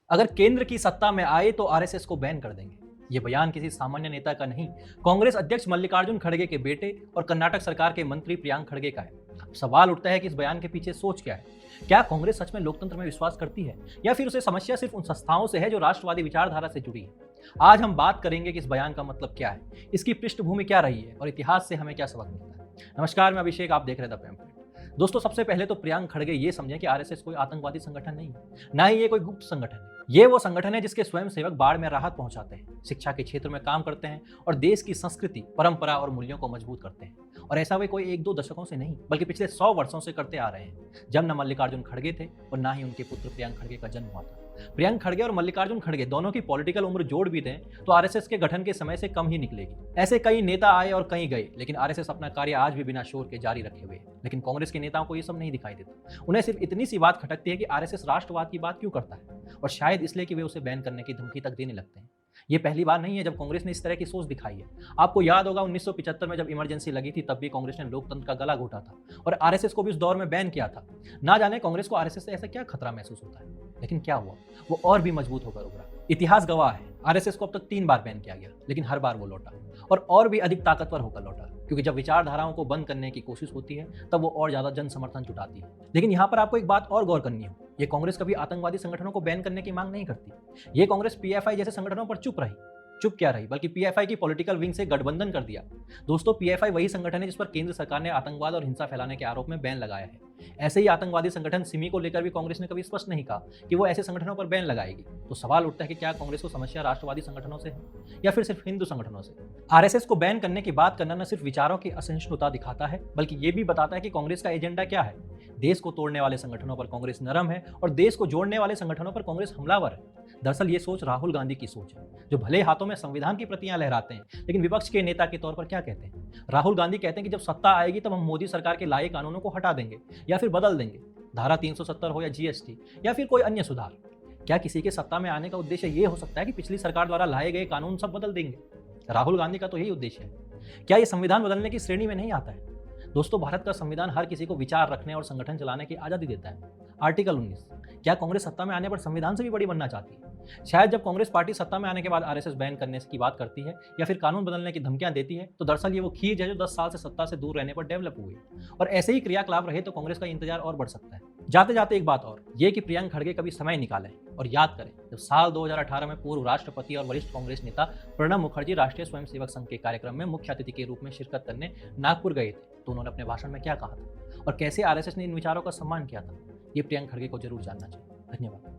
अगर केंद्र की सत्ता में आए तो आरएसएस को बैन कर देंगे। ये बयान किसी सामान्य नेता का नहीं, कांग्रेस अध्यक्ष मल्लिकार्जुन खड़गे के बेटे और कर्नाटक सरकार के मंत्री प्रियांक खड़गे का है। अब सवाल उठता है कि इस बयान के पीछे सोच क्या है। क्या कांग्रेस सच में लोकतंत्र में विश्वास करती है, या फिर उसे समस्या सिर्फ उन संस्थाओं से है जो राष्ट्रवादी विचारधारा से जुड़ी है। आज हम बात करेंगे कि इस बयान का मतलब क्या है, इसकी पृष्ठभूमि क्या रही है और इतिहास से हमें क्या सबक मिलता है। नमस्कार, मैं अभिषेक, आप देख रहे हैं द पैम्फलेट। दोस्तों, सबसे पहले तो प्रियांक खड़गे ये समझें कि आरएसएस कोई आतंकवादी संगठन नहीं है, ना ही ये कोई गुप्त संगठन है। ये वो संगठन है जिसके स्वयंसेवक बाढ़ में राहत पहुंचाते हैं, शिक्षा के क्षेत्र में काम करते हैं और देश की संस्कृति, परंपरा और मूल्यों को मजबूत करते हैं। और ऐसा वे कोई एक दो दशकों से नहीं, बल्कि पिछले 100 वर्षों से करते आ रहे हैं, जब न मल्लिकार्जुन खड़गे थे और ना ही उनके पुत्र प्रियांक खड़गे का जन्म हुआ था। प्रियांक खड़गे और मल्लिकार्जुन खड़गे दोनों की पॉलिटिकल उम्र जोड़ भी दें तो आरएसएस के गठन के समय से कम ही निकलेगी। ऐसे कई नेता आए और कहीं गए, लेकिन आरएसएस अपना कार्य आज भी बिना शोर के जारी रखे हुए है। लेकिन कांग्रेस के नेताओं को ये सब नहीं दिखाई देता। उन्हें सिर्फ इतनी सी बात खटकती है कि आरएसएस राष्ट्रवाद की बात क्यों करता है, और शायद इसलिए कि वे उसे बैन करने की धमकी तक देने लगते हैं। ये पहली बार नहीं है जब कांग्रेस ने इस तरह की सोच दिखाई है। आपको याद होगा 1975 में जब इमरजेंसी लगी थी, तब भी कांग्रेस ने लोकतंत्र का गला घोटा था और आरएसएस को भी उस दौर में बैन किया था। ना जाने कांग्रेस को आरएसएस से ऐसा क्या खतरा महसूस होता है, लेकिन क्या हुआ, वो और भी मजबूत होकर उभरा। इतिहास गवाह है, आरएसएस को अब तक 3 बार बैन किया गया, लेकिन हर बार वो लौटा और भी अधिक ताकतवर होकर लौटा। क्योंकि जब विचारधाराओं को बंद करने की कोशिश होती है, तब वो और ज्यादा जन समर्थन जुटाती है। लेकिन यहाँ पर आपको एक बात और गौर करनी हो, ये कांग्रेस कभी आतंकवादी संगठनों को बैन करने की मांग नहीं करती। ये कांग्रेस पीएफआई जैसे संगठनों पर चुप क्या रही, बल्कि पीएफआई की पॉलिटिकल विंग से गठबंधन कर दिया। दोस्तों, पीएफआई वही संगठन है जिस पर केंद्र सरकार ने आतंकवाद और हिंसा फैलाने के आरोप में बैन लगाया है। ऐसे ही आतंकवादी संगठन सिमी को लेकर भी कांग्रेस ने कभी स्पष्ट नहीं कहा कि वो ऐसे संगठनों पर बैन लगाएगी। तो सवाल उठता है कि क्या कांग्रेस को समस्या राष्ट्रवादी संगठनों से है, या फिर सिर्फ हिंदू संगठनों से। आरएसएस को बैन करने की बात करना न सिर्फ विचारों की असहिष्णुता दिखाता है, बल्कि ये भी बताता है कि कांग्रेस का एजेंडा क्या है। देश को तोड़ने वाले संगठनों पर कांग्रेस नरम है और देश को जोड़ने वाले संगठनों पर कांग्रेस हमलावर है। दरअसल ये सोच राहुल गांधी की सोच है, जो भले हाथों में संविधान की प्रतियां लहराते हैं, लेकिन विपक्ष के नेता के तौर पर क्या कहते हैं। राहुल गांधी कहते हैं कि जब सत्ता आएगी तब हम मोदी सरकार के लाए कानूनों को हटा देंगे या फिर बदल देंगे। धारा 370 हो या जीएसटी या फिर कोई अन्य सुधार। क्या किसी के सत्ता में आने का उद्देश्य ये हो सकता है कि पिछली सरकार द्वारा लाए गए कानून सब बदल देंगे? राहुल गांधी का तो यही उद्देश्य है। क्या ये संविधान बदलने की श्रेणी में नहीं आता है? दोस्तों, भारत का संविधान हर किसी को विचार रखने और संगठन चलाने की आजादी देता है। आर्टिकल 19। क्या कांग्रेस सत्ता में आने पर संविधान से भी बड़ी बनना चाहती है? शायद जब कांग्रेस पार्टी सत्ता में आने के बाद आरएसएस बैन करने की बात करती है या फिर कानून बदलने की धमकियां देती है, तो दरअसल ये वो खींच है जो 10 साल से सत्ता से दूर रहने पर डेवलप हुई। और ऐसे ही क्रियाकलाप रहे तो कांग्रेस का इंतजार और बढ़ सकता है। जाते जाते एक बात और, ये कि प्रियंक खड़गे कभी समय निकालें और याद करें, जब साल 2018 में पूर्व राष्ट्रपति और वरिष्ठ कांग्रेस नेता प्रणब मुखर्जी राष्ट्रीय स्वयंसेवक संघ के कार्यक्रम में मुख्य अतिथि के रूप में शिरकत करने नागपुर गए थे, तो उन्होंने अपने भाषण में क्या कहा था और कैसे आरएसएस ने इन विचारों का सम्मान किया था। ये प्रियंक खड़गे को जरूर जानना चाहिए। धन्यवाद।